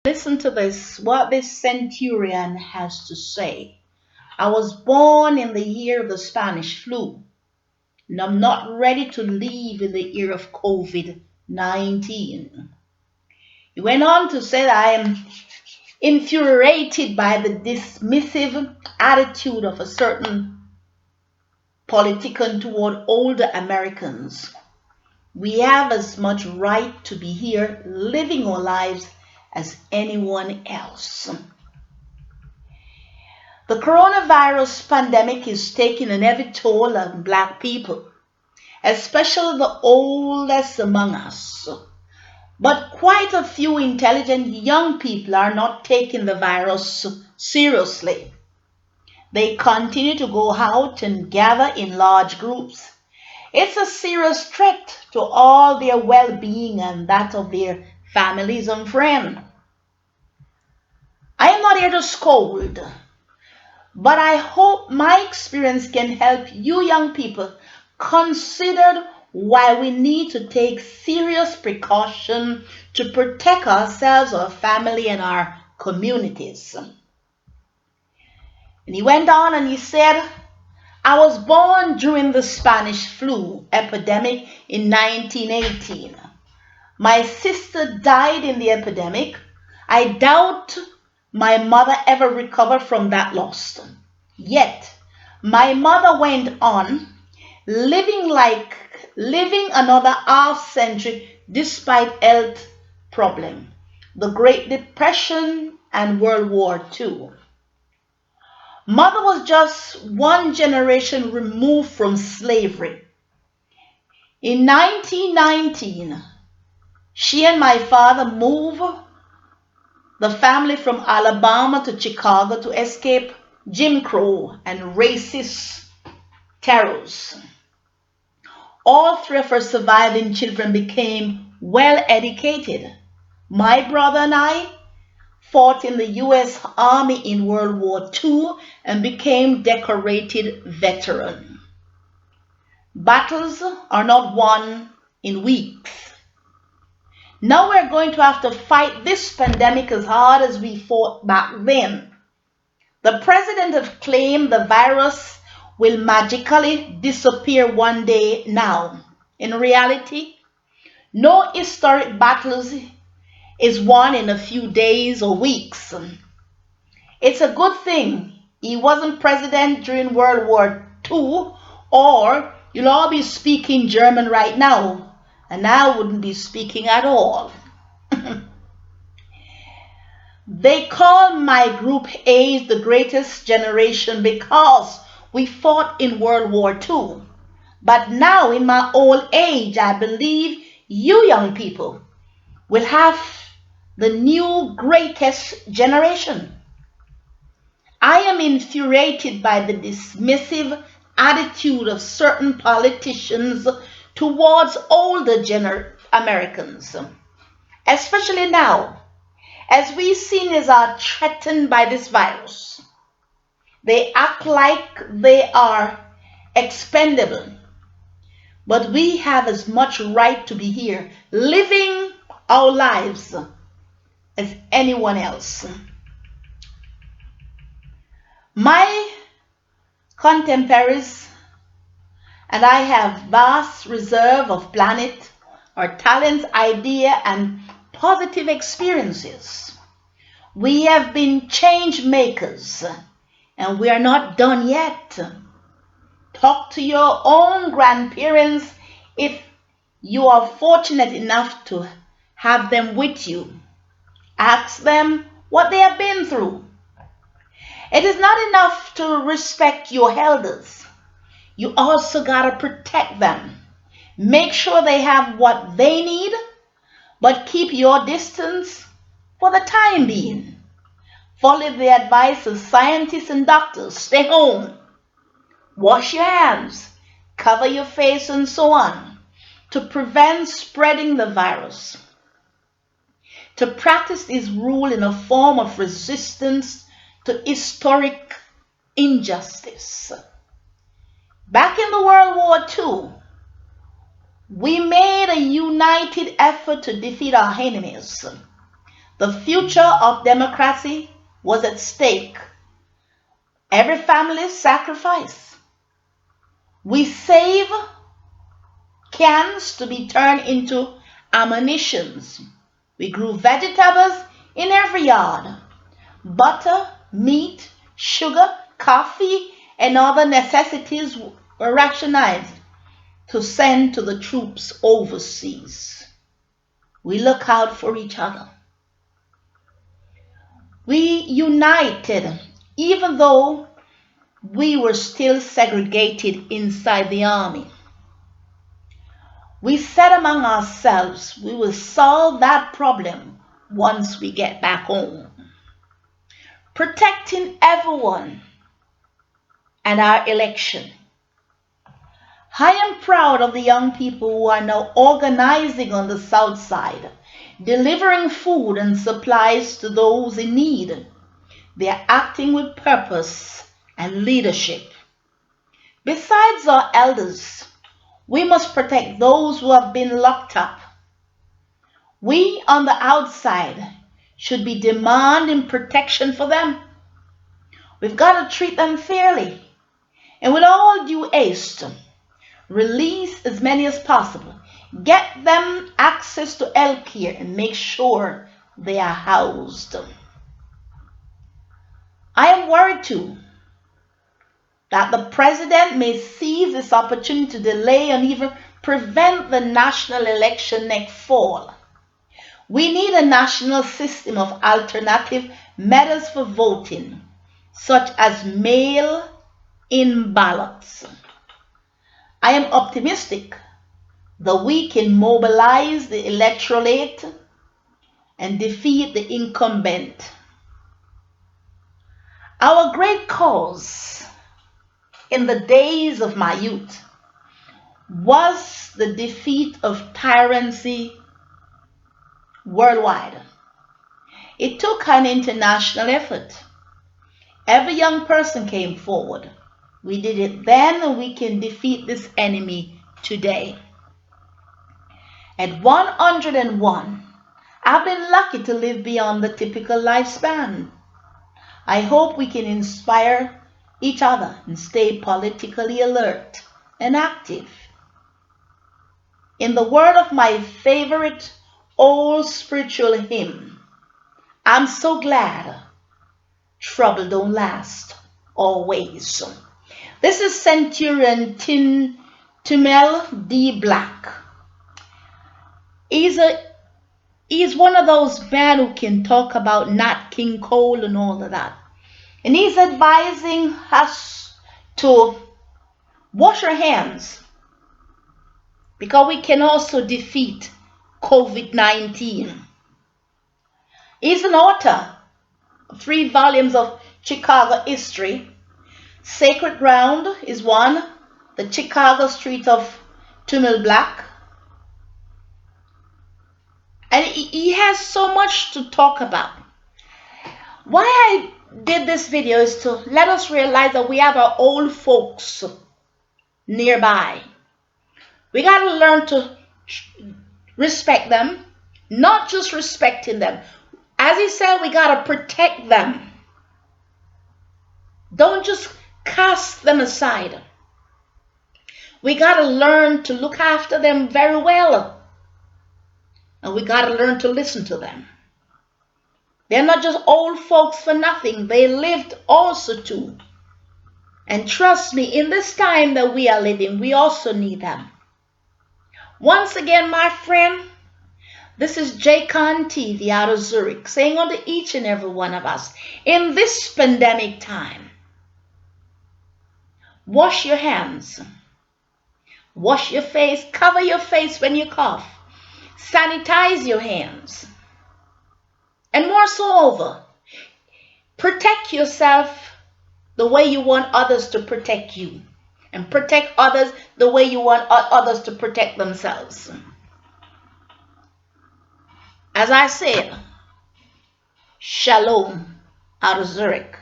Listen to this, what this centurion has to say. I was born in the year of the Spanish flu, and I'm not ready to live in the year of COVID 19. He went on to say that I am infuriated by the dismissive attitude of a certain politician toward older Americans. We have as much right to be here living our lives as anyone else. The coronavirus pandemic is taking an heavy toll on Black people, especially the oldest among us. But quite a few intelligent young people are not taking the virus seriously. They continue to go out and gather in large groups. It's a serious threat to all their well-being and that of their families and friends. I am not here to scold, but I hope my experience can help you young people consider why we need to take serious precaution to protect ourselves, our family, and our communities. And he went on and he said, I was born during the Spanish flu epidemic in 1918. My sister died in the epidemic. I doubt my mother ever recovered from that loss. Yet, my mother went on living another half century despite health problems, the Great Depression and World War II. Mother was just one generation removed from slavery. In 1919, she and my father moved the family from Alabama to Chicago to escape Jim Crow and racist terrors. All three of her surviving children became well educated. My brother and I fought in the U.S. Army in World War II and became decorated veterans. Battles are not won in weeks. Now we're going to have to fight this pandemic as hard as we fought back then. The president has claimed the virus will magically disappear one day now. In reality, no historic battles is won in a few days or weeks. It's a good thing he wasn't president during World War II, or you'll all be speaking German right now, and I wouldn't be speaking at all. They call my group age the greatest generation because we fought in World War II. But now in my old age, I believe you young people will have the new greatest generation. I am infuriated by the dismissive attitude of certain politicians towards older Americans, especially now, as we seniors are threatened by this virus. They act like they are expendable, but we have as much right to be here living our lives as anyone else. My contemporaries and I have vast reserve of planet, our talents, idea, and positive experiences. We have been change makers, and we are not done yet. Talk to your own grandparents if you are fortunate enough to have them with you. Ask them what they have been through. It is not enough to respect your elders. You also got to protect them. Make sure they have what they need, but keep your distance for the time being. Follow the advice of scientists and doctors. Stay home. Wash your hands. Cover your face and so on to prevent spreading the virus. To practice this rule in a form of resistance to historic injustice. Back in the World War II, we made a united effort to defeat our enemies. The future of democracy was at stake. Every family sacrifice. We save cans to be turned into ammunitions. We grew vegetables in every yard. Butter, meat, sugar, coffee, and other necessities were rationized to send to the troops overseas. We look out for each other. We united even though we were still segregated inside the army. We said among ourselves, we will solve that problem once we get back home. Protecting everyone and our election. I am proud of the young people who are now organizing on the South Side, delivering food and supplies to those in need. They are acting with purpose and leadership. Besides our elders, we must protect those who have been locked up. We on the outside should be demanding protection for them. We've got to treat them fairly and with all due haste. Release as many as possible. Get them access to health care and make sure they are housed. I am worried too that the president may seize this opportunity to delay and even prevent the national election next fall. We need a national system of alternative methods for voting, such as mail-in ballots. I am optimistic that we can mobilize the electorate and defeat the incumbent. Our great cause in the days of my youth was the defeat of tyranny worldwide. It took an international effort. Every young person came forward. We did it then, and we can defeat this enemy today. At 101, I've been lucky to live beyond the typical lifespan. I hope we can inspire each other and stay politically alert and active. In the word of my favorite old spiritual hymn, I'm so glad trouble don't last always. This is Centenarian Timel D. Black. He's one of those men who can talk about Nat King Cole and all of that. And he's advising us to wash our hands because we can also defeat COVID-19. He's an author of 3 volumes of Chicago history. Sacred Ground is one, the Chicago Street of Tumel Black. And he has so much to talk about. Why I did this video is to let us realize that we have our old folks nearby. We got to learn to respect them, not just respecting them. As he said, we got to protect them. Don't just cast them aside. We got to learn to look after them very well. And we got to learn to listen to them. They're not just old folks for nothing. They lived also too. And trust me, in this time that we are living, we also need them. Once again, my friend, this is JCon TV out of Zurich, saying unto each and every one of us, in this pandemic time, wash your hands, wash your face, cover your face when you cough, sanitize your hands, and moreover, protect yourself the way you want others to protect you, and protect others the way you want others to protect themselves. As I said, Shalom out of Zurich.